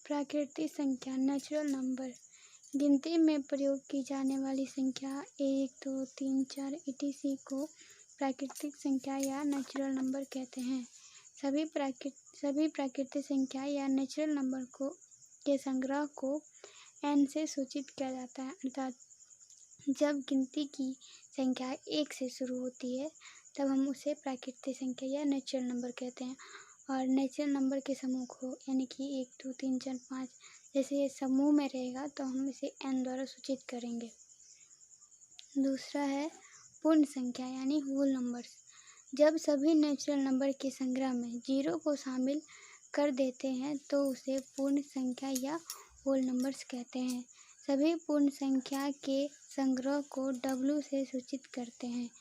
प्राकृतिक संख्या natural number गिनती में प्रयोग की जाने वाली संख्या 1, 2, 3, 4 etc. को प्राकृतिक संख्या या नेचुरल नंबर कहते हैं। सभी प्राकृतिक संख्या या नेचुरल नंबर के संग्रह को n से सूचित किया जाता है, अर्थात जब गिनती की संख्या 1 से शुरू होती है तब हम उसे प्राकृतिक संख्या या नेचुरल नंबर कहते हैं। और नेचुरल नंबर के समूह को यानी कि 1, 2, 3, 4, 5 जैसे ये समूह में रहेगा तो हम इसे n द्वारा सूचित करेंगे। दूसरा है पूर्ण संख्या यानी होल नंबर्स। जब सभी नेचुरल नंबर के संग्रह में 0 को शामिल कर देते हैं तो उसे पूर्ण संख्या या होल नंबर्स कहते हैं। सभी पूर्ण संख्या के संग्रह को W से सूचित करते हैं।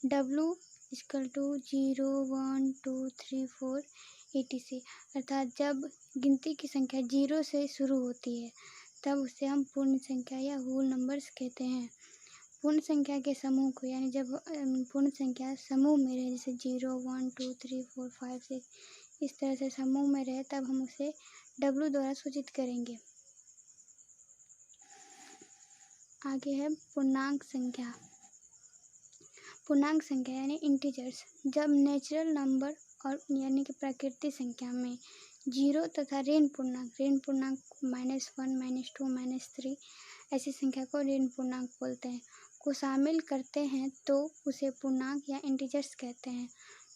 W = 0, 1, 2, 3, 4 etc. अर्थात जब गिनती की संख्या 0 से शुरू होती है तब उसे हम पूर्ण संख्या या होल नंबर्स कहते हैं। पूर्ण संख्या के समूह को यानी जब पूर्ण संख्या समूह में रहे, जैसे 0, 1, 2, 3, 4, 5, 6 इस तरह से समूह में रहे तब हम उसे W द्वारा सूचित करेंगे। आगे है पूर्णांक संख्या। पूर्णांक संख्या यानी इंटीजर्स। जब नेचुरल नंबर और यानी कि प्राकृतिक संख्या में 0 तथा ऋण पूर्णांक -1, -2, -3 ऐसी संख्या को ऋण पूर्णांक बोलते हैं को शामिल करते हैं तो उसे पूर्णांक या इंटीजर्स कहते हैं।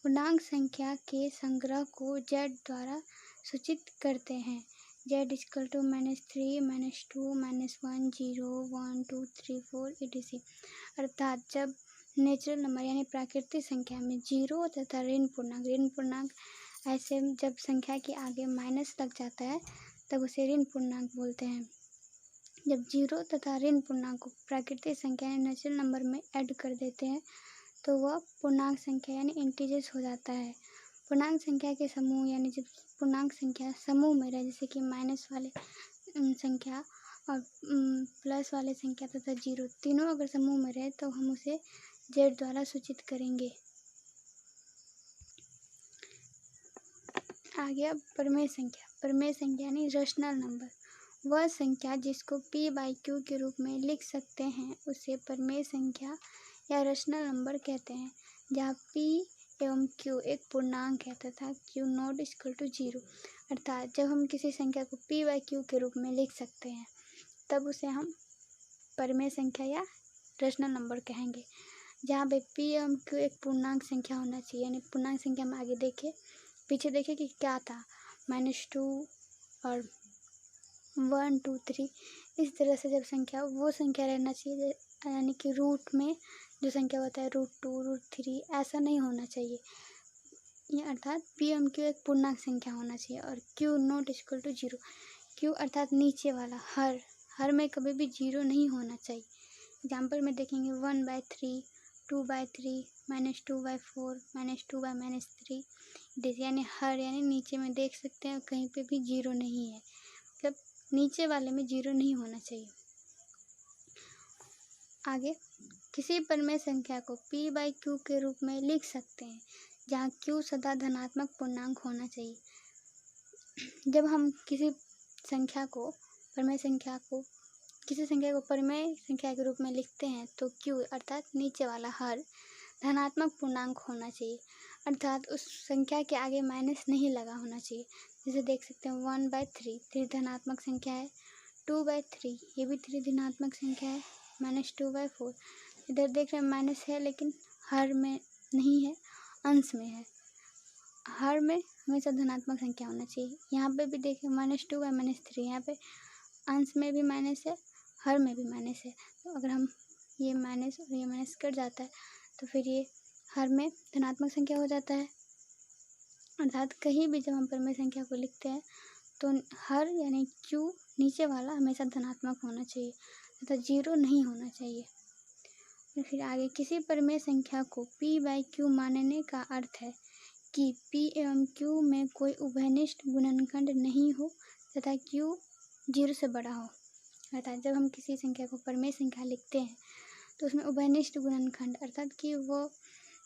पूर्णांक संख्या के संग्रह को Z द्वारा सूचित करते हैं। Z = -3, -2, -1, 0, 1, 2, 3, 4 etc. अर्थात जब नेचुरल नंबर यानी प्राकृतिक संख्या में 0 तथा ऋण पूर्णांक ऐसे जब संख्या के आगे माइनस लग जाता है तब उसे ऋण पूर्णांक बोलते हैं। जब 0 तथा ऋण पूर्णांक को प्राकृतिक संख्या यानी नेचुरल नंबर में ऐड कर देते हैं तो वह पूर्णांक संख्या यानी इंटीजर्स हो जाता है। पूर्णांक संख्या के समूह यानी जब पूर्णांक संख्या समूह में रहे, जैसे कि माइनस वाले संख्या और प्लस वाले संख्या तथा 0 तीनों अगर समूह में रहे तो हम उसे Z द्वारा सूचित करेंगे। आगे अब प्रमेय संख्या। प्रमेय संख्या यानी रैशनल नंबर। वह संख्या जिसको P/Q के रूप में लिख सकते हैं उसे प्रमेय संख्या या रैशनल नंबर कहते हैं। जहाँ P एवं Q एक पूर्णांक है तथा Q0 = 0। अर्थात जब हम किसी संख्या को P/Q के रूप में लिख सकते हैं तब उसे हम प्रमेय संख्या या रैशनल नंबर कहेंगे। जहाँ पे P एवं Q एक पूर्णांक संख्या होना चाहिए, यानी पूर्णांक संख्या में आगे पीछे देखे कि क्या था, -2 और 1, 2, 3 इस तरह से जब संख्या वो संख्या रहना चाहिए, यानी कि रूट में जो संख्या होता है √2, √3 ऐसा नहीं होना चाहिए। ये अर्थात P एवं Q एक पूर्णांक संख्या होना चाहिए। और Q0 = 0। Q अर्थात नीचे वाला हर में कभी भी 0 नहीं होना चाहिए। एग्जाम्पल में देखेंगे 1/3, 2/3, -2/4, -2/3 यानी हर यानी नीचे में देख सकते हैं कहीं पे भी 0 नहीं है, मतलब नीचे वाले में 0 नहीं होना चाहिए। आगे किसी प्रमेय संख्या को P/Q के रूप में लिख सकते हैं जहाँ Q सदा धनात्मक पूर्णांक होना चाहिए। जब हम किसी संख्या को प्रमेय संख्या के रूप में लिखते हैं तो Q अर्थात नीचे वाला हर धनात्मक पूर्णांक होना चाहिए, अर्थात उस संख्या के आगे माइनस नहीं लगा होना चाहिए। जैसे देख सकते हैं 1/3 3 धनात्मक संख्या है, 2/3 ये भी 3 धनात्मक संख्या है, -2/4 इधर देख रहे हैं माइनस है लेकिन हर में नहीं है, अंश में है। हर में हमेशा धनात्मक संख्या होना चाहिए। यहाँ पे भी देखें -2/-3 यहाँ पे अंश में भी माइनस है, हर में भी माइनस है। तो अगर हम ये माइनस और ये माइनस कट जाता है तो फिर ये हर में धनात्मक संख्या हो जाता है। अर्थात कहीं भी जब हम प्रमेय संख्या को लिखते हैं तो हर यानी Q नीचे वाला हमेशा धनात्मक होना चाहिए तथा 0 नहीं होना चाहिए। और फिर आगे किसी प्रमेय संख्या को P/Q मानने का अर्थ है कि P एवं Q में कोई उभयनिष्ठ गुणनखंड नहीं हो तथा Q 0 से बड़ा हो। अर्थात जब हम किसी संख्या को प्रमेय संख्या लिखते हैं तो उसमें उभयनिष्ठ गुणनखंड अर्थात कि वो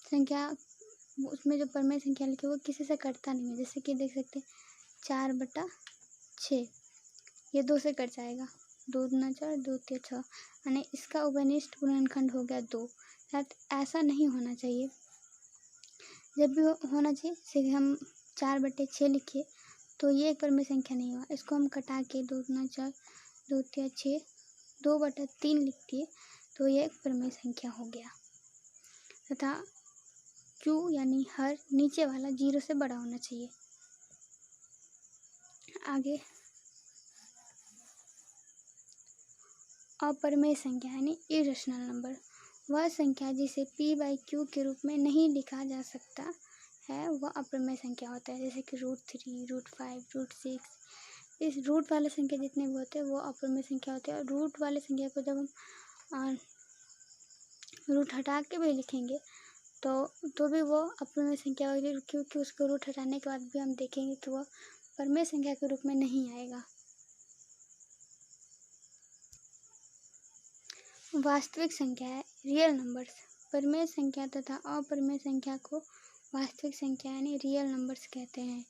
संख्या उसमें जो प्रमेय संख्या लिखी वो किसी से कटता नहीं है। जैसे कि देख सकते हैं 4/6 ये 2 से कट जाएगा, 2 दूना 4, 2 तिया 6, यानी इसका उभयनिष्ठ गुणनखंड हो गया 2। ऐसा नहीं होना चाहिए। जब भी होना चाहिए जैसे हम 4/6 लिखे तो ये एक परिमेय संख्या नहीं हुआ। इसको हम कटा के 2 दूना 4, 2 तिया 6, 2/3 लिख दिए तो ये एक परिमेय संख्या हो गया। तथा Q यानी हर नीचे वाला 0 से बड़ा होना चाहिए। आगे अपरिमेय संख्या यानी इरेशनल नंबर, वह संख्या जिसे p/q के रूप में नहीं लिखा जा सकता है वह अपरिमेय संख्या होता है। जैसे कि √3, √5, √6, इस रूट वाले संख्या जितने भी होते हैं वो अपरिमेय संख्या होते हैं। और रूट वाले संख्या को जब हम रूट हटा के भी लिखेंगे तो भी वो अपरिमेय संख्या होगी, क्योंकि उसको रूट हटाने के बाद भी हम देखेंगे कि वह परिमेय संख्या के रूप में नहीं आएगा। वास्तविक संख्या है रियल नंबर्स, परिमेय संख्या तथा अपरिमेय संख्या को वास्तविक संख्या यानी रियल नंबर्स कहते हैं।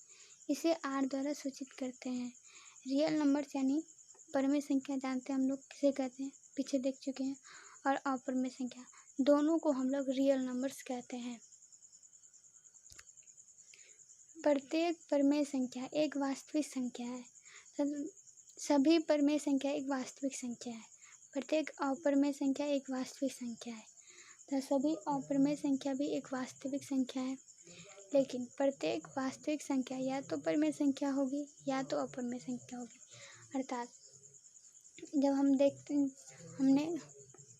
इसे R द्वारा सूचित करते हैं। रियल नंबर्स यानी परिमेय संख्या जानते हैं हम लोग किसे कहते हैं, पीछे देख चुके हैं। और अपरिमेय संख्या, दोनों को हम लोग रियल नंबर्स कहते हैं। प्रत्येक परिमेय संख्या एक वास्तविक संख्या है। सभी परिमेय संख्या एक वास्तविक संख्या है। प्रत्येक अपरिमेय संख्या एक वास्तविक संख्या है। तो सभी अपरिमेय संख्या भी एक वास्तविक संख्या है। लेकिन प्रत्येक वास्तविक संख्या या तो परिमेय संख्या होगी या तो अपरिमेय संख्या होगी। अर्थात जब हम देखते हैं, हमने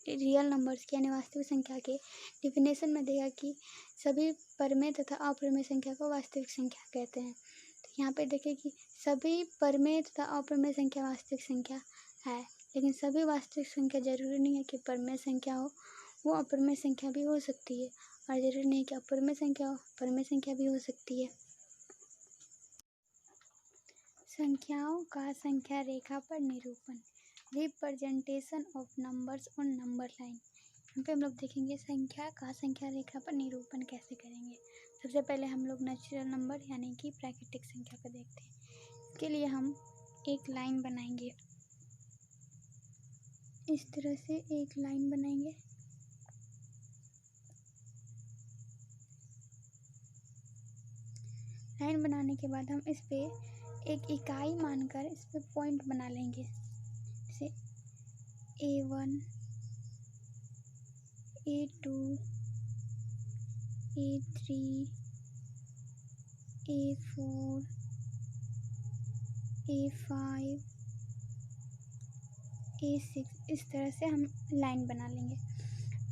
रियल नंबर्स की यानी वास्तविक संख्या के डिफिनेशन में देखा कि सभी परिमेय तथा अपरिमेय संख्या को वास्तविक संख्या कहते हैं। तो यहाँ पे देखिए कि सभी परिमेय तथा अपरिमेय संख्या वास्तविक संख्या है, लेकिन सभी वास्तविक संख्या जरूरी नहीं है कि परिमेय संख्या हो, वो अपरिमेय संख्या भी हो सकती है। और जरूरी नहीं कि अपरिमेय संख्या हो, परिमेय संख्या भी हो सकती है। संख्याओं का संख्या रेखा पर निरूपण, representation of numbers on number line. यहाँ पे हम लोग देखेंगे संख्या का संख्या रेखा पर निरूपण कैसे करेंगे। सबसे पहले हम लोग नेचुरल नंबर यानी कि प्राकृतिक संख्या को देखते हैं। इसके लिए हम एक लाइन बनाएंगे, इस तरह से एक लाइन बनाएंगे। लाइन बनाने के बाद हम इस पे एक इकाई मानकर इस पे पॉइंट बना लेंगे, जैसे A1, A2, A3, A4, A5, A6, इस तरह से हम लाइन बना लेंगे।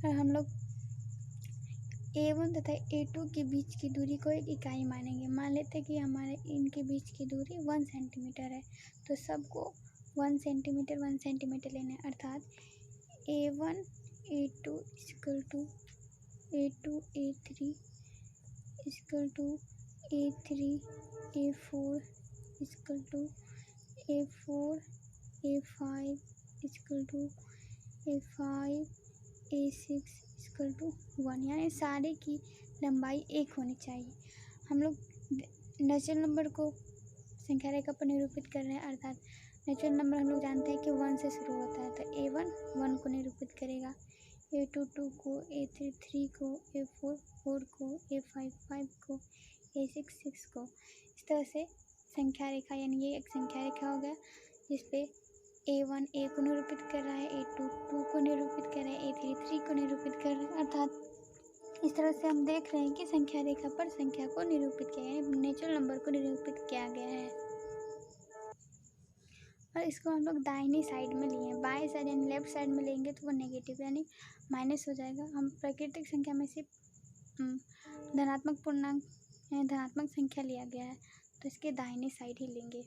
और हम लोग A1 तथा A2 के बीच की दूरी को एक इकाई मानेंगे। मान लेते हैं कि हमारे इनके बीच की दूरी 1 सेंटीमीटर है, तो सबको 1 सेंटीमीटर लेना है। अर्थात A1 A2 equal to A2 A3 equal to A3 A4 equal to A4 A5 equal to A5 A6 equal to 1, यानी सारे की लंबाई एक होनी चाहिए। हम लोग नेचुरल नंबर को संख्या रेखा पर निरूपित कर रहे हैं। अर्थात नेचुरल नंबर हम लोग जानते हैं कि 1 से शुरू होता है, तो A1 1 को निरूपित करेगा, A2 2 को, A3 3 को, A4 4 को, A5 5 को, A6 6 को। इस तरह से संख्या रेखा यानी ये एक संख्या रेखा हो गया जिसपे A1 A को निरूपित कर रहा है, A2 2 को निरूपित कर रहा है, A3 3 को निरूपित कर रहा है। अर्थात इस तरह से हम देख रहे हैं कि संख्या रेखा पर संख्या को निरूपित किया है, नेचुरल नंबर को निरूपित किया गया है। और इसको हम लोग दाहिनी साइड में लिए, बाएं साइड यानी लेफ्ट साइड में लेंगे तो वो नेगेटिव यानी माइनस हो जाएगा। हम प्राकृतिक संख्या में सिर्फ धनात्मक पूर्णांक यानी धनात्मक संख्या लिया गया है, तो इसके दाहिनी साइड ही लेंगे।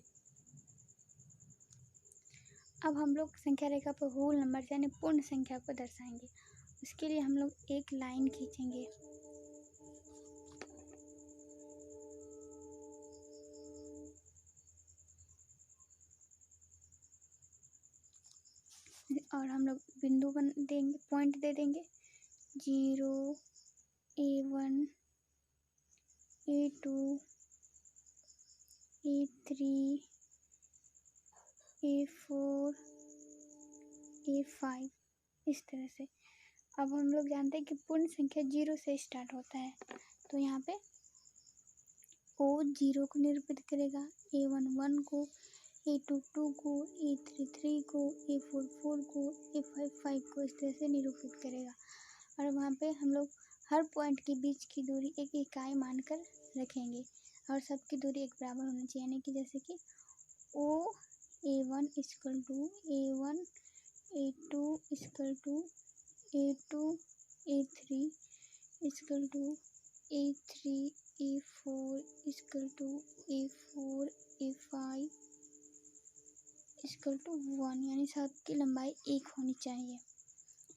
अब हम लोग संख्या रेखा पर होल नंबर यानी पूर्ण संख्या को दर्शाएंगे। उसके लिए हम लोग एक लाइन खींचेंगे, और हम लोग बिंदु बन देंगे, पॉइंट दे देंगे 0 A1 A2 A3 A4 A5 इस तरह से। अब हम लोग जानते हैं कि पूर्ण संख्या 0 से स्टार्ट होता है, तो यहाँ पे O 0 को निरूपित करेगा, A1 1 को, A2 2 को, A3 3 को, A4 4 को, A5 5 को इस तरह से निरूपित करेगा। और वहाँ पे हम लोग हर पॉइंट के बीच की दूरी एक इकाई मानकर रखेंगे और सबकी दूरी एक बराबर होनी चाहिए, यानी कि जैसे कि O A1 equal to A1 A2 equal to A2 A3 equal to A3 A4 equal to A4 A5 equal to 1, यानी सबकी लंबाई 1 होनी चाहिए।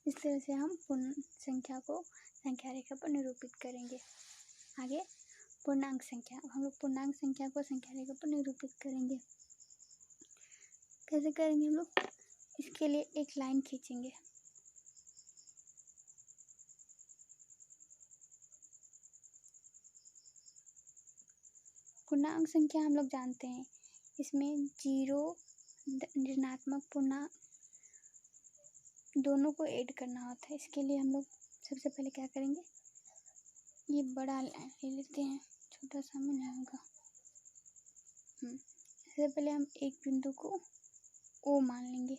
इस तरह से हम पूर्ण संख्या को संख्या रेखा पर निरूपित करेंगे। आगे पूर्णांक संख्या। हम लोग पूर्णांक संख्या को संख्या रेखा पर निरूपित करेंगे। कैसे करेंगे हम लोग? इसके लिए एक लाइन खींचेंगे। पूर्णांक संख्या हम लोग जानते हैं, इसमें 0 ऋणात्मक पूर्णांक दोनों को ऐड करना होता है। इसके लिए हम लोग सबसे पहले क्या करेंगे, ये बड़ा ले लेते हैं, छोटा सा में नहीं होगा। सबसे पहले हम एक बिंदु को O मान लेंगे।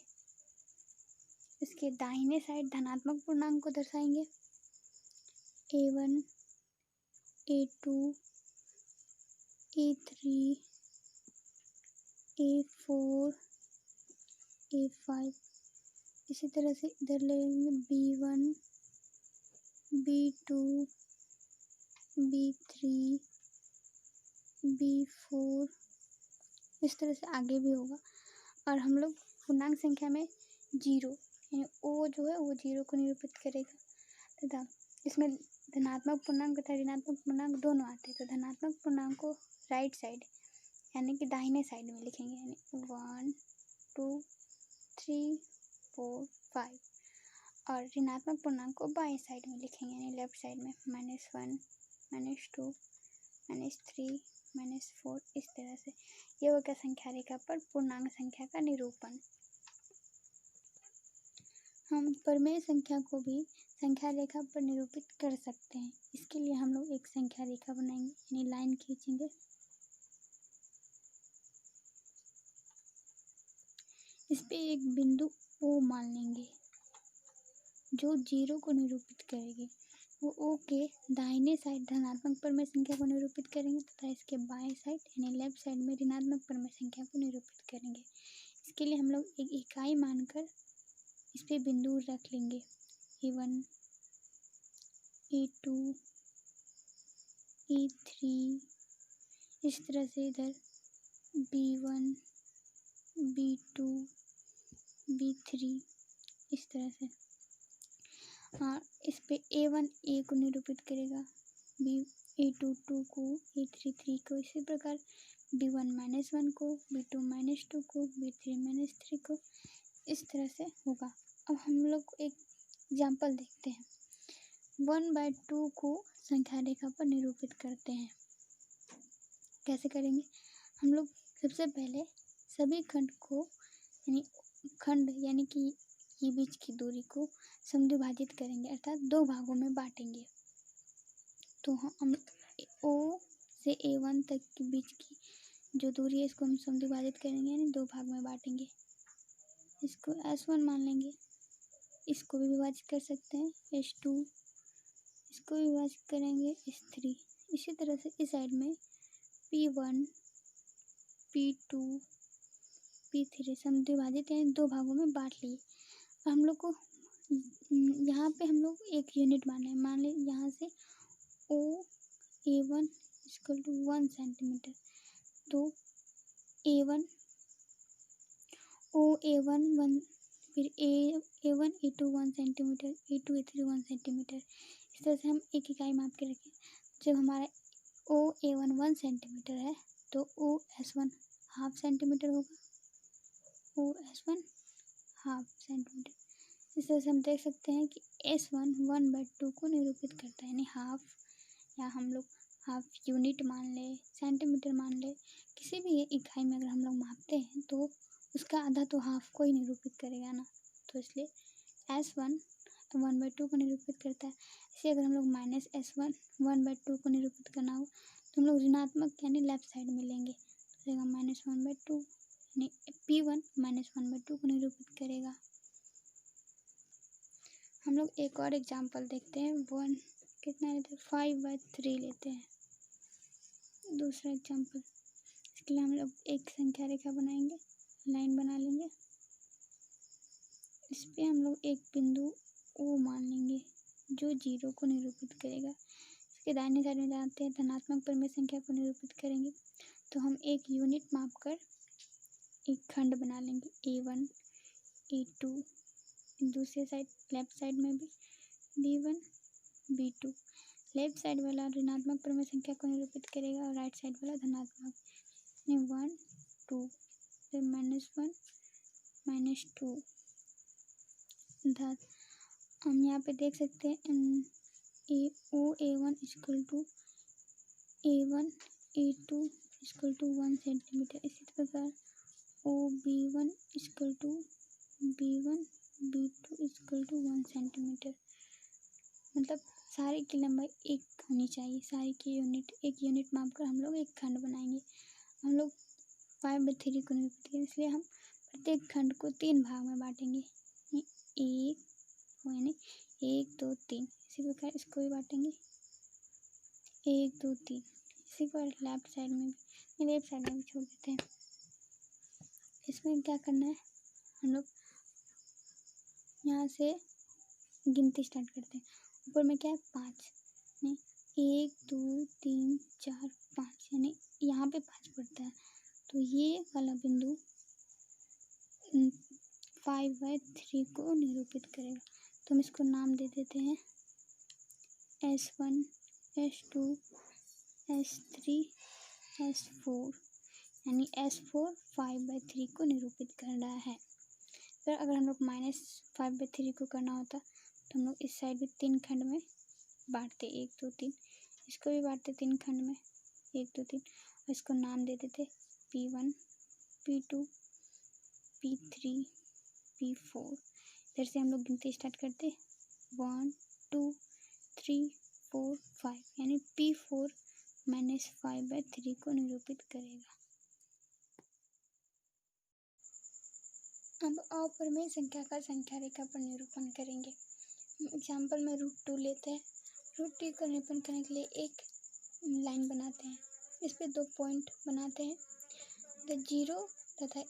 इसके दाहिने साइड धनात्मक पूर्णांक को दर्शाएंगे, A1 A2 A3 A4 A5। इसी तरह से इधर ले लेंगे B1 B2 B3 B4। इस तरह से आगे भी होगा। और हम लोग पूर्णांक संख्या में 0 यानी O जो है वो 0 को निरूपित करेगा तथा इसमें धनात्मक पूर्णांक तथा ऋणात्मक पूर्णांक दोनों आते हैं। तो धनात्मक पूर्णांक को राइट साइड यानी कि दाहिने साइड में लिखेंगे, यानी 1 2 3 4 5। और ऋणात्मक पूर्णांक को बाएं साइड में लिखेंगे, यानी लेफ्ट साइड में -1 -2 -3 -4। इस तरह से ये होगा संख्या रेखा पर पूर्णांक संख्या का निरूपण। हम परिमेय संख्या को भी संख्या रेखा पर निरूपित कर सकते हैं। इसके लिए हम लोग एक संख्या रेखा बनाएंगे, यानी लाइन खींचेंगे। इस पे एक बिंदु O मान लेंगे जो 0 को निरूपित करेगी। वो O के दाहिने साइड धनात्मक परिमेय संख्या को निरूपित करेंगे तथा इसके बाएं साइड यानी लेफ्ट साइड में ऋणात्मक परिमेय संख्या को निरूपित करेंगे। इसके लिए हम लोग एक इकाई मानकर इस पे बिंदु रख लेंगे, A1 A2 A3। इस तरह से इधर B1 B2 B3 इस तरह से। और इस पे A1 A को निरूपित करेगा, A2 2 को, A3 3 को। इसी प्रकार B1 -1 को, B2 -2 को, B3 -3 को। इस तरह से होगा। अब हम लोग एक एग्जाम्पल देखते हैं। 1/2 को संख्या रेखा पर निरूपित करते हैं। कैसे करेंगे? हम लोग सबसे पहले सभी खंड को यानी कि ये बीच की दूरी को समद्विभाजित करेंगे, अर्थात 2 भागों में बांटेंगे। तो हम O से A1 तक के बीच की जो दूरी है इसको हम समद्विभाजित करेंगे, यानी 2 भाग में बांटेंगे। इसको S1 मान लेंगे। इसको भी विभाजित कर सकते हैं S2, इसको विभाजित करेंगे S3। इसी तरह से इस साइड में P1 P2 P3 समद्विभाजित यानी 2 भागों में बांट लिए। हम लोग को यहाँ पे हम लोग एक यूनिट मान लें यहाँ से O A1 equal to 1 centimetre. तो A1 O A1 1, फिर A1 A2 1 centimetre, A2 A3 1 centimetre. इस तरह से हम एक इकाई माप के रखें। जब हमारा O A1 1 सेंटीमीटर है तो O S1 हाफ सेंटीमीटर होगा, O S1 हाफ सेंटीमीटर। इस तरह से हम देख सकते हैं कि S1 1/2 को निरूपित करता है, यानी हाफ, या हम लोग हाफ यूनिट मान ले, सेंटीमीटर मान ले, किसी भी इकाई में अगर हम लोग मापते हैं तो उसका आधा तो हाफ को ही निरूपित करेगा ना, तो इसलिए S1 तो 1/2 को निरूपित करता है। इसे अगर हम लोग -S1 1/2 को निरूपित करना हो तो हम लोग ऋणात्मक यानी लेफ्ट साइड में लेंगे, तो -1/2 यानी P1 -1/2 को निरूपित करेगा। हम लोग एक और एग्जाम्पल देखते हैं। 1 कितना लेते हैं, 5/3 लेते हैं। दूसरा एग्जाम्पल, इसके लिए हम लोग एक संख्या रेखा बनाएंगे, लाइन बना लेंगे। इस पर हम लोग एक बिंदु O मान लेंगे जो 0 को निरूपित करेगा। इसके दाहिने साइड में जानते हैं धनात्मक परिमेय संख्या को निरूपित करेंगे, तो हम एक यूनिट मापकर एक खंड बना लेंगे A1 A2, दूसरे साइड लेफ्ट साइड में भी B1 B2। लेफ्ट साइड वाला ऋणात्मक परिमेय संख्या को निरूपित करेगा और राइट साइड वाला धनात्मक, 1 2 फिर -1 -2। हम यहाँ पे देख सकते हैं OA1 = A1 A2 = 1 सेंटीमीटर। इसी प्रकार OB1 = B1 B2 = 1 सेंटीमीटर। मतलब सारे की लंबाई एक होनी चाहिए, सारे की यूनिट एक यूनिट मापकर हम लोग एक खंड बनाएंगे। हम लोग 5/3 को निरूपित करेंगे, इसलिए हम प्रत्येक खंड को 3 भाग में बांटेंगे, एक यानी 1 2 3। इसी प्रकार इसको भी बांटेंगे 1 2 3। इसी प्रकार लेफ्ट साइड में भी छोड़ देते हैं। इसमें क्या करना है, हम लोग यहाँ से गिनती स्टार्ट करते हैं। ऊपर में क्या है 5, 1 2 3 4 5, यानी यहाँ पे 5 पड़ता है, तो ये वाला बिंदु 5/3 को निरूपित करेगा। तो हम इसको नाम दे देते हैं S1 S2 S3 S4, यानी S4 5/3 को निरूपित कर रहा है। फिर अगर हम लोग -5/3 को करना होता तो हम लोग इस साइड भी 3 खंड में बांटते, 1 2 3। इसको भी बांटते 3 खंड में, 1 2 3, और इसको नाम दे देते P1 P2 P3 P4। इधर से हम लोग गिनती स्टार्ट करते 1 2 3 4 5, यानी P4 -5/3 को निरूपित करेगा। अब अपरिमेय संख्या का संख्या रेखा पर निरूपण करेंगे। एग्जाम्पल में √2 लेते हैं। √2 को निरूपण करने के लिए एक लाइन बनाते हैं, इस पे 2 पॉइंट बनाते हैं, तो 0 तथा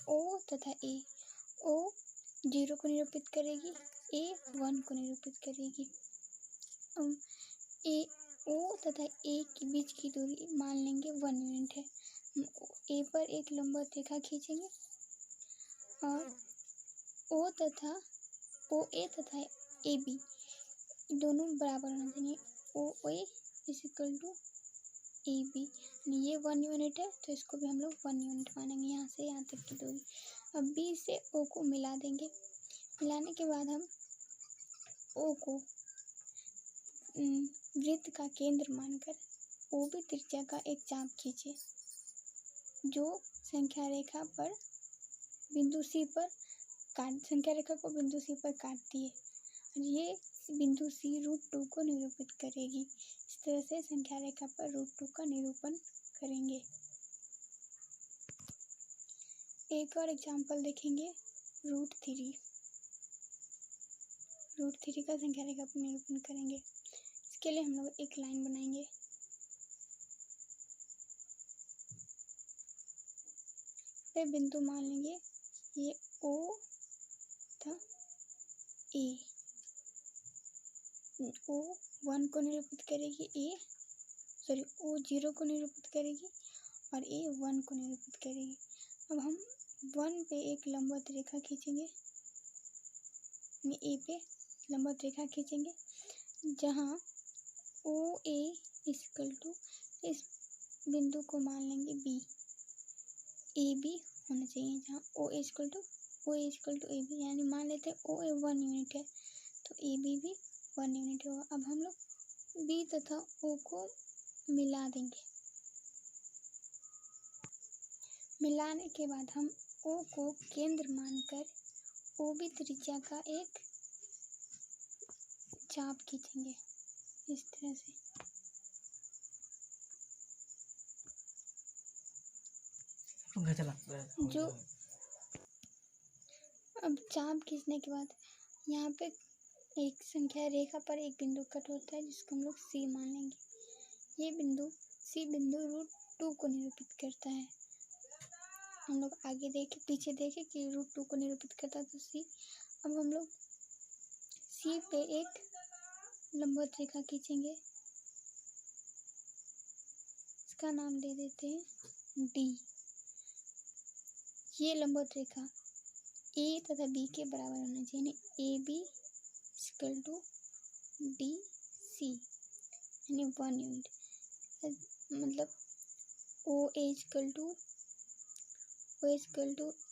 O तथा A। O 0 को निरूपित करेगी, A 1 को निरूपित करेगी। O तथा A के बीच की दूरी मान लेंगे 1 यूनिट है। A पर एक लंबवत रेखा खींचेंगे और OA तथा AB दोनों बराबर होना चाहिए। OA = AB, ये 1 यूनिट है, तो इसको भी हम लोग 1 यूनिट मानेंगे, यहाँ से यहाँ तक की दूरी। अब B से O को मिला देंगे। मिलाने के बाद हम O को वृत्त का केंद्र मानकर OB त्रिज्या का एक चाप खींचे, जो संख्या रेखा को बिंदु C पर काटती है, और ये बिंदु C √2 को निरूपित करेगी। इस तरह से संख्या रेखा पर √2 का निरूपण करेंगे। एक और एग्जाम्पल देखेंगे, √3 का संख्या रेखा पर निरूपण करेंगे। इसके लिए हम लोग एक लाइन बनाएंगे, पे बिंदु मान लेंगे, ये O था A। O 1 को निरूपित करेगी, O 0 को निरूपित करेगी और A 1 को निरूपित करेगी। अब हम 1 पे एक लंबवत रेखा खींचेंगे, A पे लंबवत रेखा खींचेंगे, जहाँ OA = इस बिंदु को मान लेंगे B। AB होना चाहिए, जहाँ OA = AB, यानी मान लेते हैं OA 1 यूनिट है, तो AB भी 1 यूनिट होगा। अब हम लोग B तथा O को मिला देंगे। मिलाने के बाद हम O को केंद्र मानकर OB त्रिज्या का एक चाप खींचेंगे इस तरह से। जो अब चाप खींचने के बाद यहाँ पे एक संख्या रेखा पर एक बिंदु कट होता है जिसको हम लोग C मान लेंगे। ये बिंदु C बिंदु √2 को निरूपित करता है। हम लोग आगे देखें पीछे देखें कि √2 को निरूपित करता है तो C। अब हम लोग C पे एक लंबवत रेखा खींचेंगे, इसका नाम दे देते हैं D। ये लंबवत रेखा A तथा B के बराबर होना चाहिए, यानी AB इक्वल टू DC यानी 1 यूनिट। मतलब OA equal to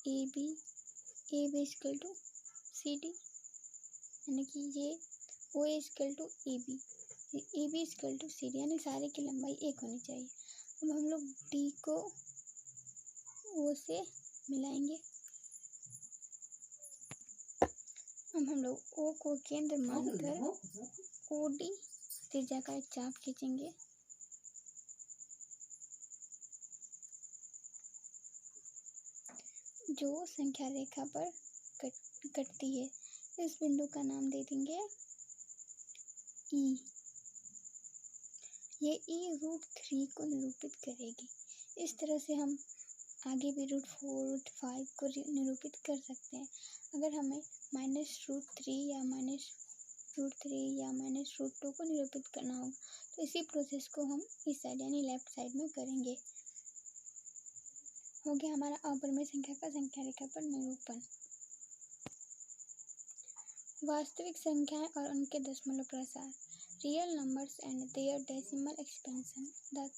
AB, AB equal to CD, यानी कि ये OA equal to AB, AB equal to CD, यानी सारे की लंबाई एक होनी चाहिए। अब हम लोग D को O से मिलाएंगे। अब हम लोग O को केंद्र मानकर OD त्रिज्या का एक चाप खींचेंगे। जो संख्या रेखा पर कटती है। इस बिंदु का नाम दे देंगे E। ये E √3 को निरूपित करेगी। इस तरह से हम आगे भी √4, √5 को निरूपित कर सकते हैं। अगर हमें -√3 या -√3 या -√2 को निरूपित करना होगा तो इसी प्रोसेस को हम इस साइड यानी लेफ्ट साइड में करेंगे। हो गया हमारा अपरिमेय संख्या का संख्या रेखा पर निरूपण। वास्तविक संख्याएं और उनके दशमलव प्रसार, real numbers and their decimal expansion. हम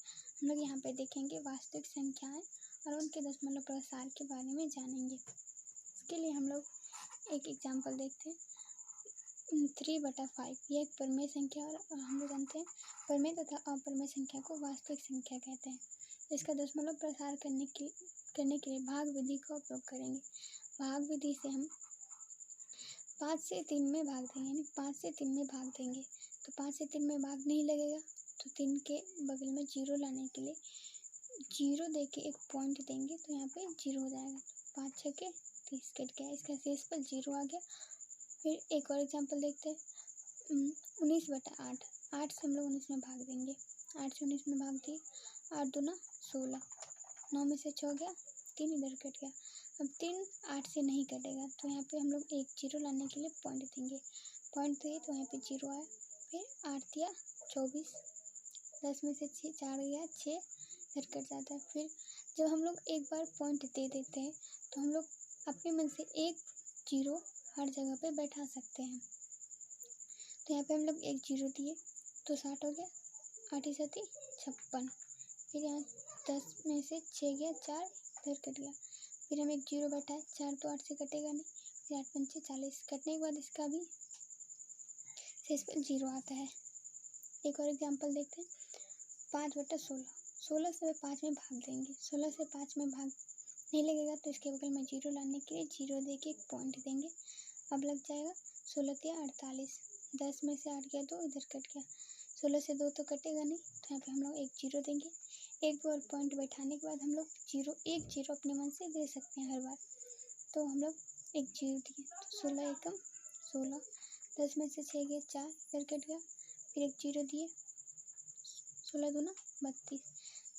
लोग यहाँ पे देखेंगे वास्तविक संख्याएं और उनके दशमलव प्रसार के बारे में जानेंगे। इसके लिए हम लोग एक एग्जांपल देखते हैं। 3/5 यह एक परिमेय संख्या और हम लोग जानते हैं परिमेय तथा अपरिमेय संख्या को वास्तविक संख्या कहते हैं। इसका दशमलव प्रसार करने के लिए भाग विधि का उपयोग करेंगे। भाग विधि से हम 5 से 3 में भाग देंगे, यानी 5 से 3 में भाग देंगे तो 5 से 3 में भाग नहीं लगेगा तो 3 के बगल में 0 लाने के लिए 0 दे के एक पॉइंट देंगे तो यहाँ पे 0 हो जाएगा। तो 5 6 के 30 कट गया, इसका शेषफल 0 आ गया। फिर एक और एग्जांपल देखते हैं। 19/8 8 से हम लोग 19 में भाग देंगे, 8 से 19 में भाग दिए, 8 दूना 16, 9 में से 6 गया, 3 इधर कट गया। अब 3 8 से नहीं कटेगा तो यहाँ पे हम लोग एक 0 लाने के लिए पॉइंट देंगे, पॉइंट दिए तो यहाँ पे 0 आया। फिर 8 दिया 24, 10 में से 4 गया 6 इधर कट जाता है। फिर जब हम लोग एक बार पॉइंट दे देते हैं तो हम लोग अपने मन से एक 0 हर जगह पे बैठा सकते हैं। तो यहाँ पे हम लोग एक 0 दिए तो 60 हो गया, 8 7 56। फिर यहाँ 10 में से 6 गया 4 इधर कट गया। फिर हम एक 0 बैठाए, 4 तो 8 से कटेगा नहीं, फिर 8 5 40 कटने के बाद इसका भी शेषफल 0 आता है। एक और एग्जांपल देखते हैं। 5/16 16 से 5 में भाग देंगे, 16 से 5 में भाग नहीं लगेगा तो इसके बगल में 0 लाने के लिए 0 दे के एक पॉइंट देंगे, अब लग जाएगा। 16 या 48, 10 में से 8 गया 2 इधर कट गया, 16 से 2 तो कटेगा नहीं तो यहाँ पे हम लोग एक 0 देंगे। एक बार पॉइंट बैठाने के बाद हम लोग एक 0 अपने मन से दे सकते हैं हर बार। तो हम लोग एक 0 दिए तो 16 एकम 16, 10 में से 6 गया 4 इधर कट गया। फिर एक 0 दिए, 16 दूना 32,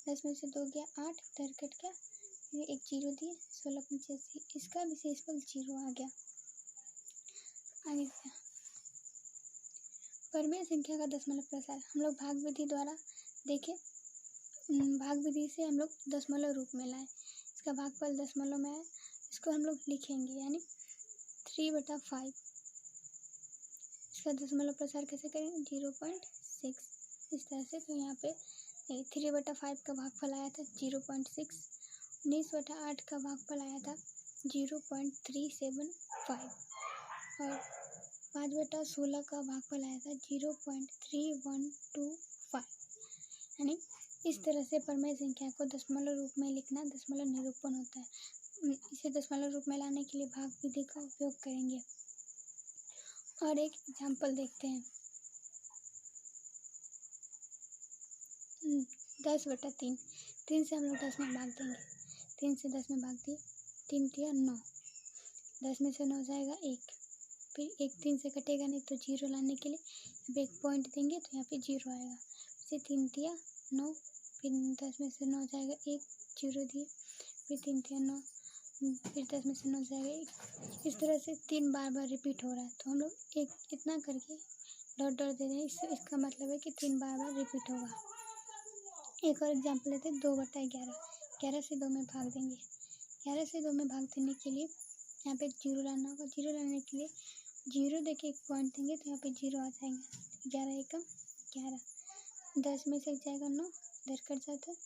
10 में से 2 गया 8 इधर कट गया। फिर एक 0 दिए, 16 85, इसका भी शेषफल 0 आ गया। आगे क्या परिमेय संख्या का दशमलव प्रसार, हम लोग भाग विधि द्वारा देखें। भाग विधि से हम लोग दशमलव रूप में लाए, इसका भागफल दशमलव में आया, इसको हम लोग लिखेंगे यानी 3/5। इसका दशमलव प्रसार कैसे करेंगे 0.6 इस तरह से। तो यहाँ पे 3/5 का भागफल आया था 0.6, 19/8 का भागफल आया था 0.375 और 5/16 का भागफल आया था 0.3125, यानी इस तरह से परमेय संख्या को दशमलव रूप में लिखना दशमलव निरूपण होता है। इसे दशमलव रूप में लाने के लिए भाग विधि का उपयोग करेंगे। और एक एग्जाम्पल देखते हैं। 10/3। 3 से हम लोग 10 में भाग देंगे। 3 से 10 में भाग दिए, 3 तिया 9। 10 में से 9 जाएगा 1। फिर 1 3 से कटेगा नहीं, तो 0 लाने के लिए अब एक पॉइंट देंगे तो यहाँ पे 0 आएगा। फिर 3 तिया 9। फिर 10 में से 9 जाएगा 1, 0 दिए। फिर 3 तिया 9। फिर 10 में से 9 जाएगा 1। इस तरह से 3 बार रिपीट हो रहा है, तो हम लोग एक इतना करके डॉट डॉट दे दें। इसका मतलब है कि 3 बार रिपीट होगा। एक और एग्जाम्पल लेते हैं। 2/11। 11 से 2 में भाग देंगे। 11 से 2 में भाग देने के लिए यहाँ पे 0 लाना होगा। 0 लाने के लिए 0 देके एक पॉइंट देंगे तो यहाँ पे 0 आ जाएगा। 11 एकम 11। 10 में से जाएगा 9, इधर कट जाता है।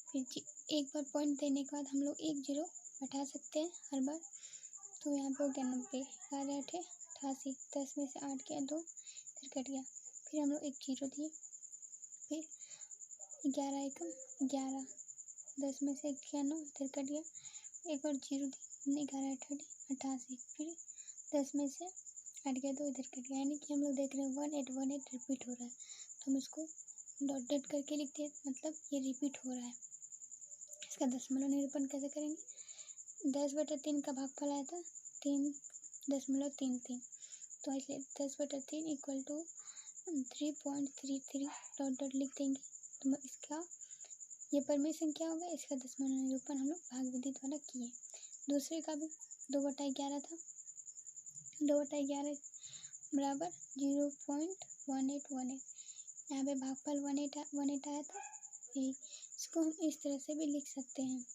फिर एक बार पॉइंट देने के बाद हम लोग एक 0 बैठा सकते हैं हर बार, तो यहाँ पे हो गया 90। 11 8 88। 10 में से 8 गया 2, इधर कट गया। फिर हम लोग एक 0 दिए। फिर 11 एकम 11। 10 में से 1 गया 9, इधर कट गया। एक और 0 दिए। 11 8 88। फिर 10 में से 8 गया 2, इधर कट गया। यानी कि हम लोग देख रहे हैं 1818 रिपीट हो रहा है, तो हम इसको डॉट डॉट करके लिखते हैं, मतलब ये रिपीट हो रहा है। इसका दशमलव निरूपण कैसे करेंगे? 10/3 का भागफल आया था 3.33, तो इसलिए 10/3 इक्वल टू 3.33 डॉट डॉट लिख देंगे। तो इसका ये परमेय संख्या होगा। इसका दशमलव निरूपण हम लोग भाग विधि द्वारा किए। दूसरे का भी 2/11 था। 2/11 बराबर 0.1818। यहाँ पे भागफल 18 आया था। इसको हम इस तरह से भी लिख सकते हैं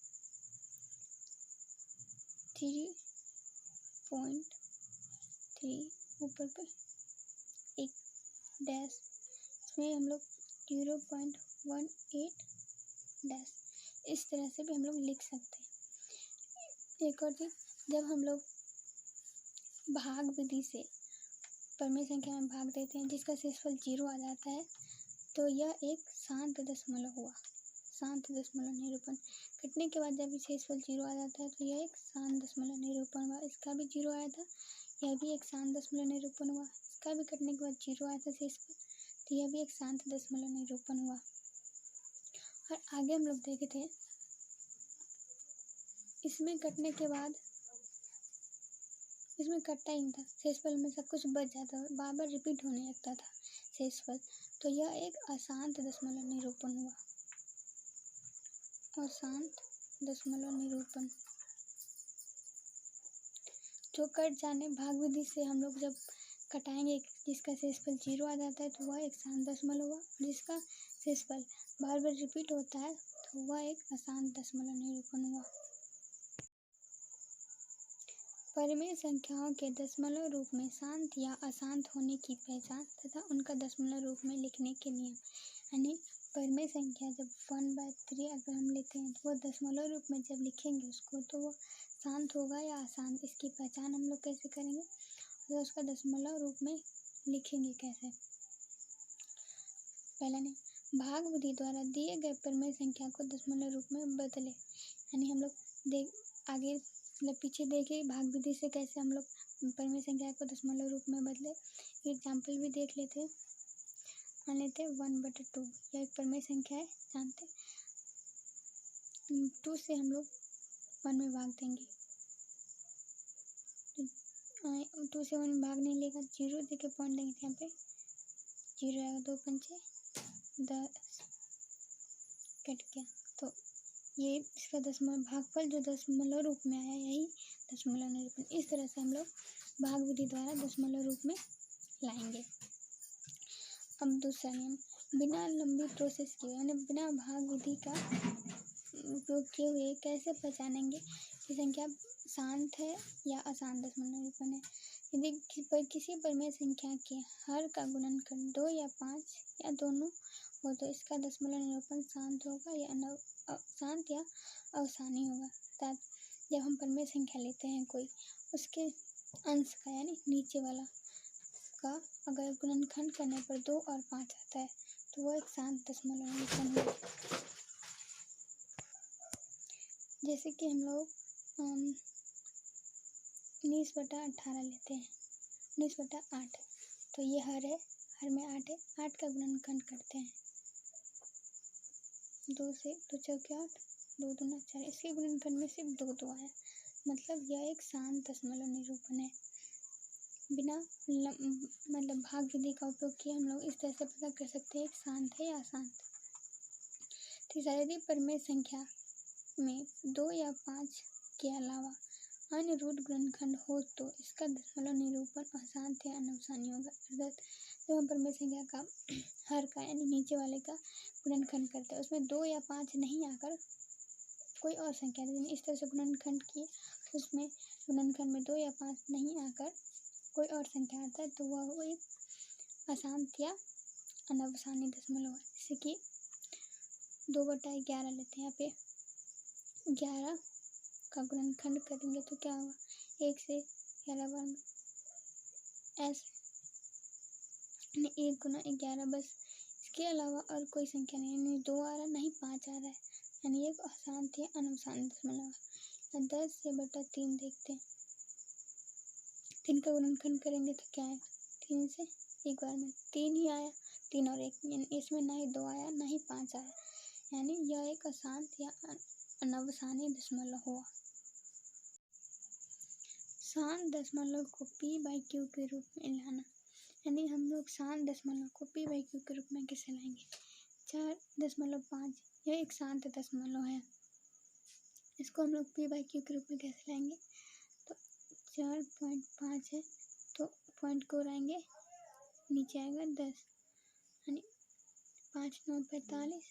3.3 ऊपर पे एक डैश, इसमें हम लोग 0.18 डैश, इस तरह से भी हम लोग लिख सकते हैं। एक और चीज़, जब हम लोग भाग विधि से परमेय संख्या में भाग देते हैं जिसका शेषफल 0 आ जाता है, तो यह एक शांत दशमलव हुआ। शांत दशमलव निरूपण कटने के बाद जब शेषफल 0 आ जाता है तो यह एक शांत दशमलव निरूपण हुआ। इसका भी 0 आया था, यह भी एक शांत दशमलव निरूपण हुआ। इसका भी कटने के बाद 0 आया था शेषफल, तो यह भी एक शांत दशमलव निरूपण हुआ। और आगे हम लोग देखते हैं, इसमें कटने के बाद इसमें कटता ही नहीं था, शेषफल में सब कुछ बच जाता, बार बार रिपीट होने लगता था शेषफल, तो यह एक अशांत दशमलव निरूपण हुआ। अशांत दशमलव निरूपण जो कट जाने भाग विधि से हम लोग जब कटाएंगे जिसका शेषफल 0 आ जाता है तो वह एक शांत दशमलव हुआ। जिसका शेषफल बार बार रिपीट होता है तो वह एक अशांत दशमलव निरूपण हुआ। परमेय संख्याओं के दशमलव रूप में शांत या अशांत होने की पहचान तथा उनका दशमलव रूप में लिखने के नियम। यानी परमेय संख्या जब 1/3 अगर हम लेते हैं तो वो दशमलव रूप में जब लिखेंगे उसको, तो वो शांत होगा या अशांत, इसकी पहचान हम लोग कैसे करेंगे और उसका दशमलव रूप में लिखेंगे कैसे। पहला नियम, भाग विधि द्वारा दिए गए परमेय संख्या को दशमलव रूप में बदले। यानी हम लोग आगे पीछे देखे भाग विधि से कैसे हम लोग परमेय संख्या को दशमलव रूप में बदले। एग्जाम्पल भी देख लेते हैं। मान लेते हैं 1/2, यह एक परमेय संख्या है, जानते 2 से हम लोग 1 में भाग देंगे। 2 से 1 में भाग नहीं लेगा, 0 देके पॉइंट देंगे, यहाँ पे 0 आएगा। 2 पंचे 10 कट गया, तो ये इसका दशमलव भागफल जो दशमलव रूप में आया यही दशमलव निरूपण। इस तरह से हम लोग भाग विधि द्वारा दशमलव रूप में लाएंगे। अब दूसरा नियम, बिना लंबी प्रोसेस किए यानी बिना भाग विधि का उपयोग किए हुए कैसे पहचानेंगे कि संख्या शांत है या अशांत दशमलव निरूपण है। यदि किसी परमेय संख्या के हर का गुणनखंड 2 या 5 या दोनों हो तो इसका दशमलव निरूपण शांत होगा या शांत या अवसानी होगा। अर्थात जब हम परमेय संख्या लेते हैं कोई, उसके अंश का यानी नीचे वाला का अगर गुणनखंड करने पर 2 और 5 आता है तो तो वो एक शांत दशमलव निरूपण है। जैसे कि हम लोग 19/18 लेते हैं, 19/8, तो ये हर है, हर में 8 है, 8 का गुणनखंड करते हैं, 2 से 2 चौके 8, 2 दूना 4, इसके गुणनखंड में सिर्फ 2 आया, मतलब यह एक शांत दशमलव निरूपण है। बिना मतलब भाग विधि का उपयोग किए हम लोग इस तरह से पता कर सकते हैं शांत है या अशांत। तीसरा, यदि परिमेय संख्या में 2 या 5 के अलावा अन्य रूट गुणनखंड हो तो इसका दशमलव निरूपण अशांत या अनवसानी होगा। अर्थात जब हम परिमेय संख्या का हर का यानी नीचे वाले का गुणनखंड करते हैं, उसमें 2 या 5 नहीं आकर कोई और संख्या इस तरह से गुणनखंड किए, उसमें गुणनखंड में 2 या 5 नहीं आकर कोई और संख्या आता है, तो वह एक अशांत या अनवसानी दशमलव है। जैसे कि 2/11 लेते हैं, यहाँ पे 11 का गुणनखंड करेंगे तो क्या होगा, 1 से 11 बार में ऐसे 1 गुना 11, बस इसके अलावा और कोई संख्या नहीं, यानी 2 आ रहा नहीं 5 आ रहा है, यानी एक अशांत या अनवसानी दशमलव है। 10/3 देखते हैं, 3 का गुणनखंड करेंगे तो क्या आएगा, 3 से एक बार में 3 ही आया, 3 और 1, यानी इसमें ना ही 2 आया ना ही 5 आया, यानी यह एक अशांत या अनवसानी दशमलव हुआ। शांत दशमलव को p/q के रूप में लाना, यानी हम लोग शांत दशमलव को p/q के रूप में कैसे लाएंगे। 4.5 यह एक शांत दशमलव है, इसको हम लोग p/q के रूप में कैसे लाएंगे, तो 4.5 है तो पॉइंट को उड़ाएंगे, नीचे आएगा 10, यानी 5 9 45,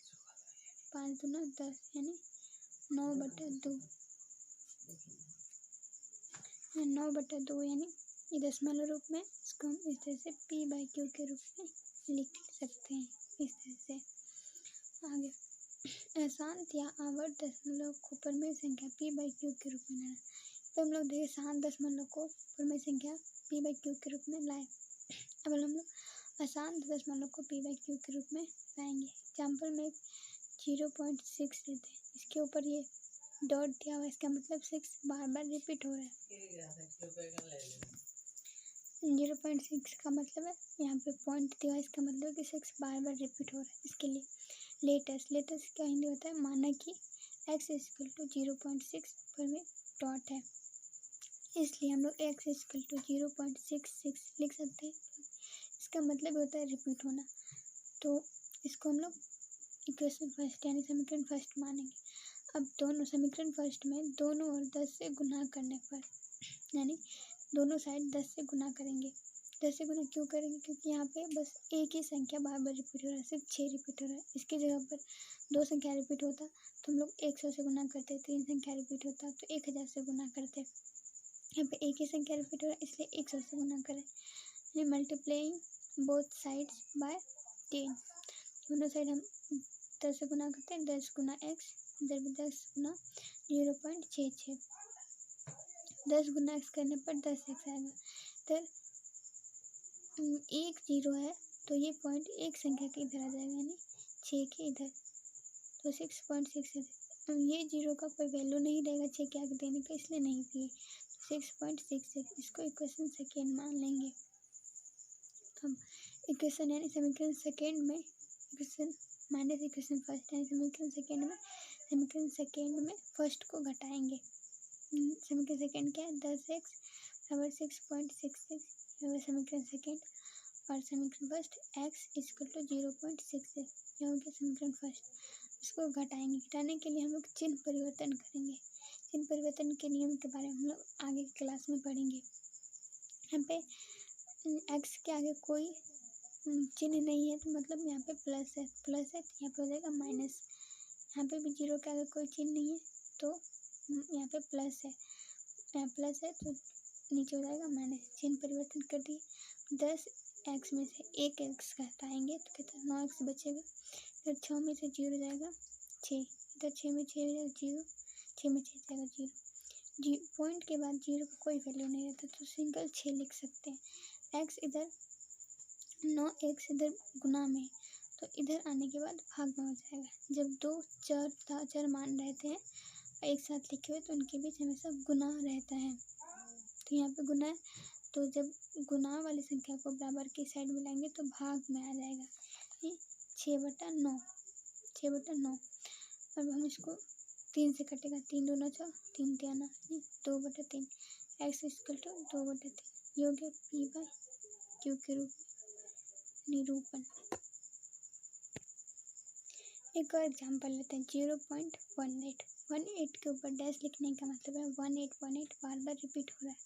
5 दूना 10, यानी 9/2, 9/2, यानी ये दशमलव रूप में, इसको हम इस तरह से p/q के रूप में लिख सकते हैं। इस तरह से आगे अशांत या आवर्त दशमलव को परिमेय संख्या p/q के रूप में लाना, तो हम लोग देखिए शांत दशमलव को परिमेय संख्या p/q के रूप में लाए। अब हम लोग अशांत दशमलव को p/q के रूप में लाएंगे। एग्जाम्पल में 0.6 लेते हैं, इसके ऊपर ये डॉट दिया हुआ है, इसका मतलब 6 बार बार रिपीट हो रहा है। 0.6 का मतलब है यहाँ पे पॉइंट दिया है, इसका मतलब कि 6 बार बार रिपीट हो रहा है। इसके लिए लेटेस्ट का हिंदी होता है माना कि x = 0.6 पर में डॉट है, इसलिए हम लोग x = 0.66 लिख सकते हैं। इसका मतलब होता है रिपीट होना, तो इसको हम लोग इक्वेशन फर्स्ट यानी समीकरण फर्स्ट मानेंगे। अब दोनों समीकरण फर्स्ट में दोनों ओर 10 से गुना करने पर, यानी दोनों साइड 10 से गुना करेंगे। 10 से गुना क्यों करेंगे, क्योंकि यहाँ पे बस एक ही संख्या बार बार रिपीट हो रहा है, सिर्फ 6 रिपीट हो रहा है। इसकी जगह पर 2 संख्या रिपीट होता तो हम लोग 100 से गुना करते, 3 संख्या रिपीट होता तो 1000 से गुना करते। यहाँ पे एक ही संख्या रिपीट हो रहा है, इसलिए 100 से गुना करें, यानी मल्टीप्लाइंग बोथ साइड्स बाय 10। दोनों साइड हम 10 से गुना करते हैं, 10 गुना x, इधर भी 10 गुना 0.66, 10 गुना x करने पर 10x आएगा। इधर 1 0 है तो ये पॉइंट एक संख्या के इधर आ जाएगा, यानी 6 के इधर, तो 6.6 है। ये 0 का कोई वैल्यू नहीं रहेगा 6 के आगे देने का, इसलिए नहीं दिए, तो 6.66 इसको इक्वेशन सेकेंड मान लेंगे। अब इक्वेशन यानी समीकरण सेकेंड में इक्वेशन माइनस इक्वेशन फर्स्ट, यानी समीकरण सेकेंड में फर्स्ट को घटाएंगे। समीकरण सेकेंड क्या है, 10x = 6.66, यह समीकरण सेकेंड, और समीकरण फर्स्ट x = 0.66, यह हो गया समीकरण फर्स्ट। इसको घटाएंगे, घटाने के लिए हम लोग चिन्ह परिवर्तन करेंगे। चिन्ह परिवर्तन के नियम के बारे में हम लोग आगे की क्लास में पढ़ेंगे। यहाँ पे x के आगे कोई चिन्ह नहीं है, तो मतलब यहाँ पे प्लस है, यहाँ पे हो जाएगा माइनस। यहाँ पे भी 0 के आगे कोई चिन्ह नहीं है, तो यहाँ पे प्लस है, यहाँ प्लस है तो नीचे हो जाएगा माइनस। चिन्ह परिवर्तन कर दिए, 10x में से 1x घटाएंगे तो कितना 9x बचेगा। इधर 6 में से 0 जाएगा 6, इधर 6 में 6 हो जाएगा 0, 6 में 6 जाएगा 0। पॉइंट के बाद 0 का कोई वैल्यू नहीं रहता, तो सिंगल 6 लिख सकते हैं। x इधर 9x इधर गुना में, तो इधर आने के बाद भाग में हो जाएगा। जब दो चर मान रहते हैं एक साथ लिखे हुए तो उनके बीच हमेशा गुना रहता है। तो यहाँ पे गुना है, तो जब गुना वाली संख्या को बराबर की साइड में लाएंगे तो भाग में आ जाएगा। ये 6/9, 6/9। अब हम इसको 3 से कटेगा, 3 दूना 6, 3 तिया 9, 2/3। x equal to 2/3। ये हो गया p/q के रूप में निरूपण। एक और एग्जाम्पल लेते हैं 0.18। 18 के ऊपर डैश लिखने का मतलब है 1818 बार बार रिपीट हो रहा है।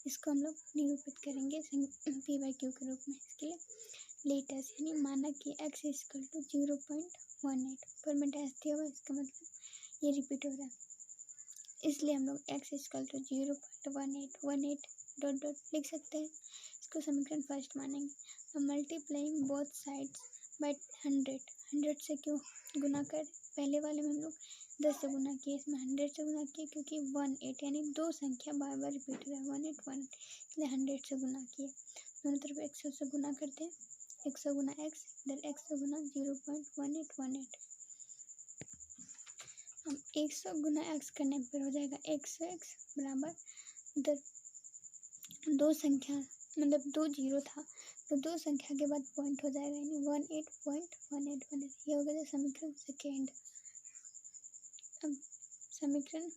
इसको हम लोग निरूपित करेंगे p/q के रूप में। इसके लिए लेटस यानी माना कि x इक्वल टू 0.18 पर में डैश दिया हुआ, इसका मतलब ये रिपीट हो रहा है, इसलिए हम लोग x equal to 0.18 dot dot लिख सकते हैं। इसको समीकरण फर्स्ट मानेंगे। मल्टीप्लाइंग बोथ साइड्स बाय 100 से क्यों गुना कर, पहले वाले में हम लोग 10 से गुना किए, इसमें 100 से गुना किए क्योंकि 18 यानी दो संख्या बार बार रिपीट हो रहा है 1818, इसलिए 100 से गुना किए। दोनों तरफ 100 से गुना करते हैं, 100 गुना x, इधर 100 गुना 0.1818। हम 100 गुना x करने पर हो जाएगा 100x बराबर, उधर दो संख्या मतलब 2 0 था तो दो संख्या के बाद पॉइंट हो जाएगा यानी 18.1818। ये हो गया समीकरण सेकेंड। अब समीकरण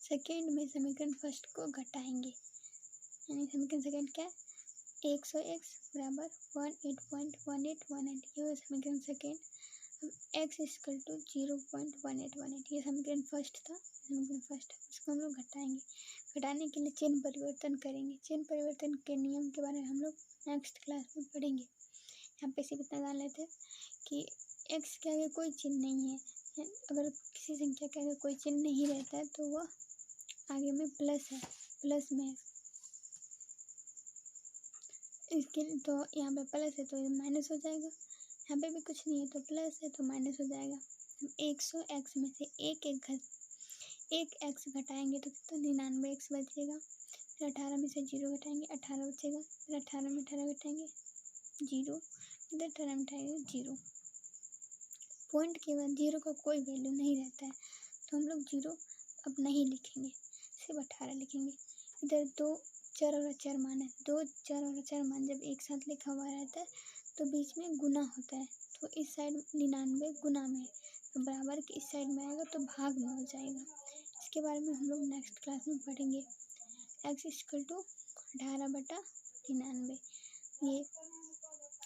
सेकेंड में समीकरण फर्स्ट को घटाएंगे, यानी समीकरण सेकेंड क्या है 100x बराबर 18.1818। ये हो समीकरण सेकेंड। अब x इक्वल टू 0.1818, ये समीकरण फर्स्ट था, समीकरण फर्स्ट इसको हम लोग घटाएंगे। घटाने के लिए चिन्ह परिवर्तन करेंगे। चिन्ह परिवर्तन के नियम के बारे में हम लोग नेक्स्ट क्लास में पढ़ेंगे। यहाँ पे सिर्फ इतना जान लेते हैं कि x के आगे कोई चिन्ह नहीं है, अगर किसी संख्या के आगे कोई चिन्ह नहीं रहता है तो वह आगे में प्लस है, प्लस में है। इसके तो यहाँ पे प्लस है तो माइनस हो जाएगा, यहाँ पे भी कुछ नहीं है तो प्लस है तो माइनस हो जाएगा। हम 100x में से एक x घटाएंगे तो कितना 99x बचेगा। फिर 18 में से 0 घटाएंगे 18 बचेगा, फिर 18 में 18 घटाएंगे 0, इधर 18 में 18 0। पॉइंट के बाद 0 का कोई वैल्यू नहीं रहता है तो हम लोग 0 अब नहीं लिखेंगे, सिर्फ 18 लिखेंगे। इधर दो चर और अचर मान है, दो चर और अचर मान जब एक साथ लिखा हुआ रहता है तो बीच में गुना होता है, तो इस साइड 99 गुना में है तो बराबर के इस साइड में आएगा तो भाग में हो जाएगा। इसके बारे में हम लोग नेक्स्ट क्लास में पढ़ेंगे। x इक्वल टू 18/99, ये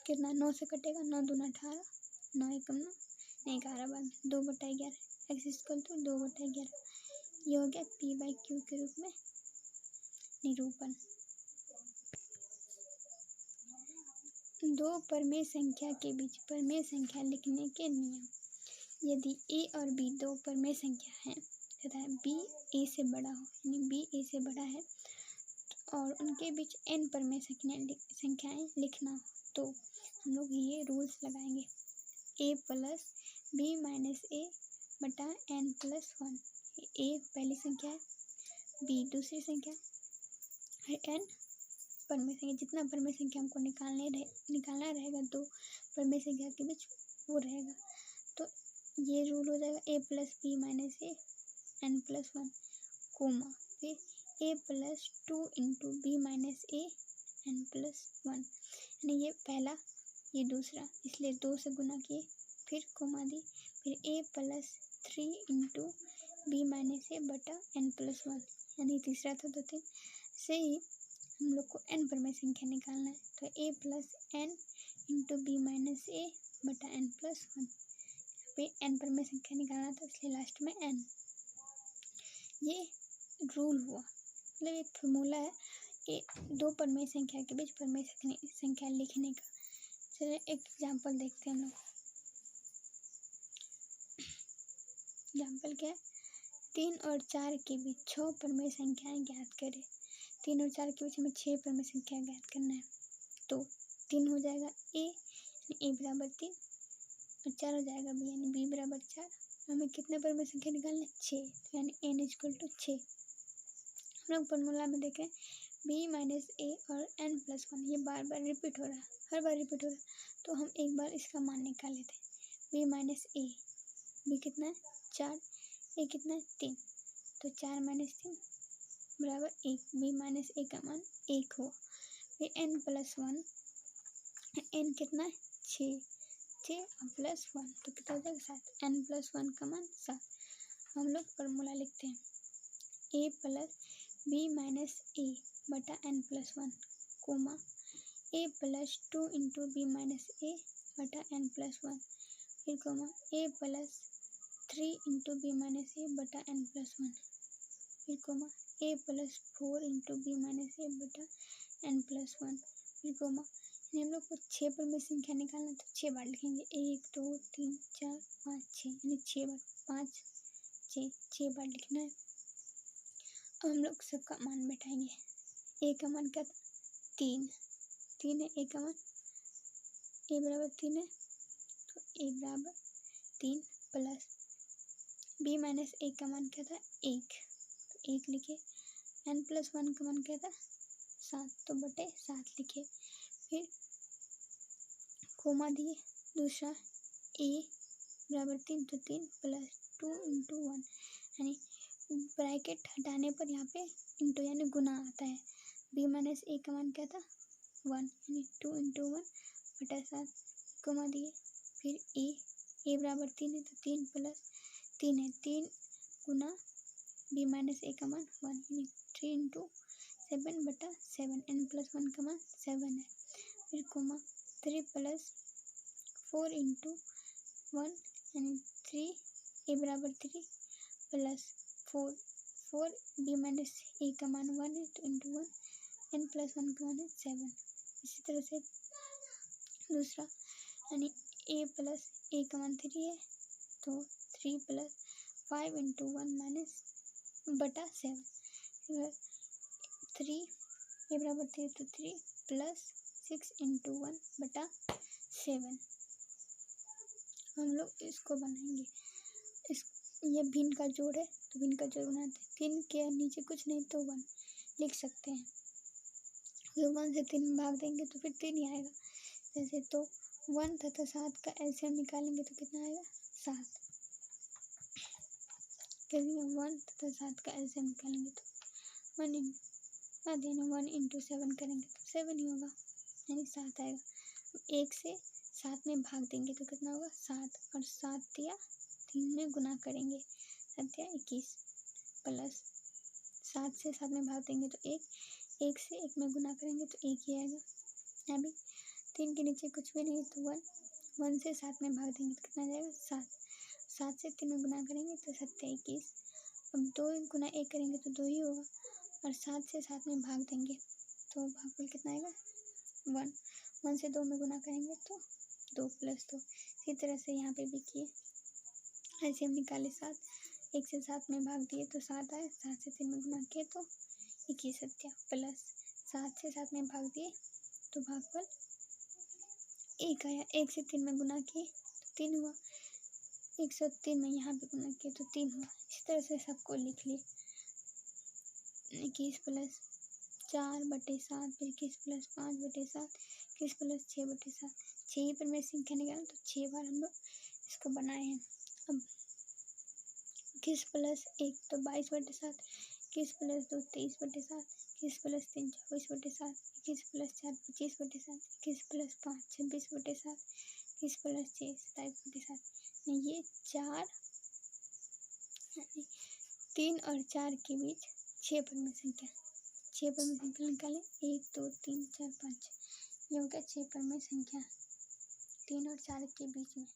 कितना 9 से कटेगा, 9 दूना 18, 9 एकम 9, 11 बाद 2/11, x इक्वल टू 2/11। ये हो गया p/q के रूप में निरूपण। दो परमेय संख्या के बीच परमेय संख्या लिखने के नियम। यदि a और b दो परमेय संख्या हैं तथा b a से बड़ा हो, यानी b a से बड़ा है और उनके बीच n परमेय संख्याएं लिखना हो तो हम लोग ये रूल्स लगाएंगे। a plus b minus a बटा n प्लस 1। a पहली संख्या है, b दूसरी संख्या है, n परमेय संख्या। जितना परमेय संख्या हमको निकालना रहेगा दो परमेय संख्या के बीच वो रहेगा, तो ये रूल हो जाएगा a plus b minus a n plus 1 comma, फिर a plus 2 into b minus a n plus 1, यानी ये पहला ये दूसरा, इसलिए 2 से गुना किए, फिर कोमा दी, फिर a plus 3 into b minus a बटा n प्लस 1, यानी तीसरा था तो 3। से ही हम लोग को n परमेय संख्या निकालना है तो a plus n into b minus a बटा n प्लस 1। यहाँ पे n परमेय संख्या निकालना था इसलिए लास्ट में n। ये रूल हुआ, मतलब एक फॉर्मूला है कि दो परमेय संख्या के बीच परमेय संख्या लिखने का। चलिए एक एग्जाम्पल देखते हैं हम लोग। एग्जाम्पल क्या है 3 और 4 के बीच 6 परमेय संख्याएं ज्ञात करें। 3 और 4 के बीच हमें 6 परमेय संख्या ज्ञात करना है तो 3 हो जाएगा a, यानी a बराबर 3 और 4 हो जाएगा b, यानी b बराबर 4। हमें कितने परमेय संख्या निकालना है 6, तो यानी n इक्वल टू 6। हम लोग फॉर्मूला में देखें बी माइनस ए और n प्लस 1 ये बार बार रिपीट हो रहा है, हर बार रिपीट हो रहा है। तो हम एक बार इसका मान निकाल लेते हैं। बी माइनस ए, बी कितना है 4, ए कितना है 3, तो 4 माइनस 3 बराबर 1। बी माइनस ए का मान 1 हुआ। फिर n प्लस 1, n कितना है 6, 6 और प्लस 1 तो कितना हो जाएगा 7। n प्लस 1 का मान 7। हम लोग फॉर्मूला लिखते हैं a plus b minus a बटा n plus 1 comma a plus 2 into b minus a बटा n प्लस 1 फिर comma a plus 3 into b minus a बटा n प्लस 1 फिर comma a plus 4 into b minus a बटा n plus 1 फिर coma. यानी हम लोग को 6 पर में संख्या निकालना तो 6 बार लिखेंगे 1 2 3 4 5 6 यानी 6 बार 5 6 बार लिखना है। अब हम लोग सबका मान बैठाएंगे। ए का मान क्या था 3 है, ए का मान ए बराबर 3 है तो ए बराबर 3 प्लस बी माइनस ए का मान क्या था 1 तो 1 लिखे। n प्लस 1 का मान क्या था 7 तो बटे 7 लिखे। फिर कोमा दिए, दूसरा ए बराबर 3 तो 3 प्लस 2 इंटू 1 यानी ब्रैकेट हटाने पर यहाँ पे इंटू यानी गुना आता है। बी माइनस ए का मान क्या था 1 यानी 2 इंटू 1 बटा 7 कोमा दिए। फिर ए बराबर 3 है तो 3 प्लस 3 है 3 गुना बी माइनस ए का मान 1 यानी 3 इंटू 7 बटा 7 n प्लस 1 का मान 7 है। फिर कोमा 3 प्लस 4 इंटू 1 यानी 3 ए बराबर 3 प्लस 4 बी माइनस ए का मान 1 है तो इंटू 1 n प्लस 1 का मान है 7। इसी तरह से दूसरा यानी ए प्लस ए का मान 3 है तो 3 प्लस 5 इंटू 1 माइनस बटा 7 3 ए बराबर 3 तो 3 प्लस 6 इंटू 1 बटा 7। हम लोग इसको बनाएंगे। ये भिन्न का जोड़ है तो भिन्न का जोड़ बनाते हैं। 3 के नीचे कुछ नहीं तो 1 लिख सकते हैं। तो 1 से 3 भाग देंगे तो फिर 3 ही आएगा। जैसे तो 1 तथा 7 का एलसीएम निकालेंगे तो कितना आएगा 7। करेंगे 1 तथा 7 का एलसीएम निकालेंगे तो 1 इंटू 7 करेंगे तो 7 ही होगा यानी 7 आएगा। 1 से 7 में भाग देंगे तो कितना होगा 7 और 7 या 3 में गुना करेंगे 7 या 21 प्लस 7 से 7 में भाग देंगे तो 1 से 1 में गुना करेंगे तो 1 ही आएगा। यहाँ भी 3 के नीचे कुछ भी नहीं तो 1 से 7 में भाग देंगे तो कितना आ जाएगा 7 से 3 में गुना करेंगे तो 7 या 21। अब 2 गुना 1 करेंगे तो 2 ही होगा और 7 से 7 में भाग देंगे तो भागफल कितना आएगा 1 से 2 में गुना करेंगे तो 2 प्लस 2। इसी तरह से यहाँ पे भी किए ऐसे हम निकाले 7 1 से 7 में भाग दिए तो 7 आए 7 से 3 में गुना किए तो 21 सत्या प्लस 7 से 7 में भाग दिए तो भागफल 1 आया। 1 से 3 में गुना किए तो 3 हुआ। 103 में यहाँ पे गुना किए तो 3 हुआ। इस तरह से सबको लिख लिए 21 प्लस 4/7 फिर 21 प्लस 5/7 21 प्लस 6/7 6 पर में संख्या निकालें तो 6 बार हम लोग इसको बनाए हैं। अब 21 प्लस 1 तो 22/7 21 plus 2 23/7 21 plus 3 24/7 21 plus 4 25/7 21 plus 5 26/7 21 plus 6 27/7। ये 3 और 4 के बीच 6 पर में संख्या निकालें 1 2 3 4 5 ये हो गया 6 पर में संख्या 3 और 4 के बीच में।